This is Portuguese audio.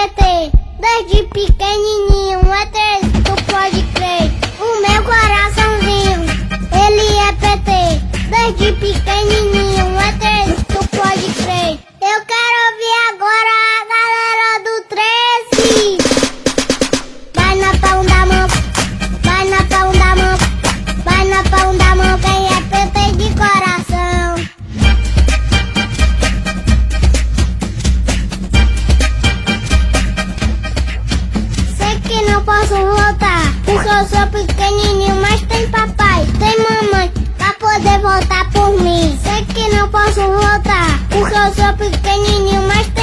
PT, desde pequenininho, é 13, tu pode crer. O meu coraçãozinho, ele é PT, desde pequenininho, é 13, tu pode crer. Eu quero ouvir agora a galera do 13. Vai na palma da mão, vai na palma da mão, vai na palma da mão, quem é PT de coração. Sei que não posso voltar, porque eu sou pequenininho, mas tem papai, tem mamãe, pra poder voltar por mim. Sei que não posso voltar, porque eu sou pequenininho, mas tem